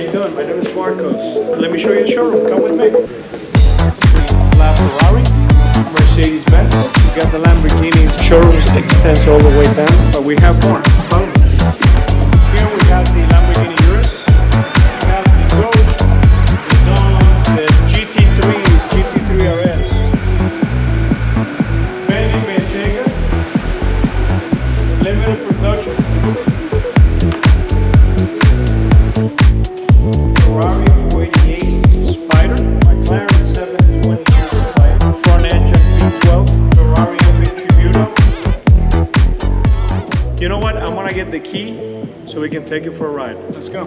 you doing? My name is Marcos. Let me show you the showroom. Come with me. La Ferrari, Mercedes-Benz. We got the Lamborghini. Showroom extends all the way down, but we have more. Follow me. Here we have the Lamborghini Urus. We have the Ghost, the Dawn, the GT3, GT3 RS. Bentley Bentayga. Limited production. Ferrari 488 Spider, McLaren 720 Spider, front engine V12, Ferrari F8 Tributo. You know what? I'm gonna get the key so we can take it for a ride. Let's go.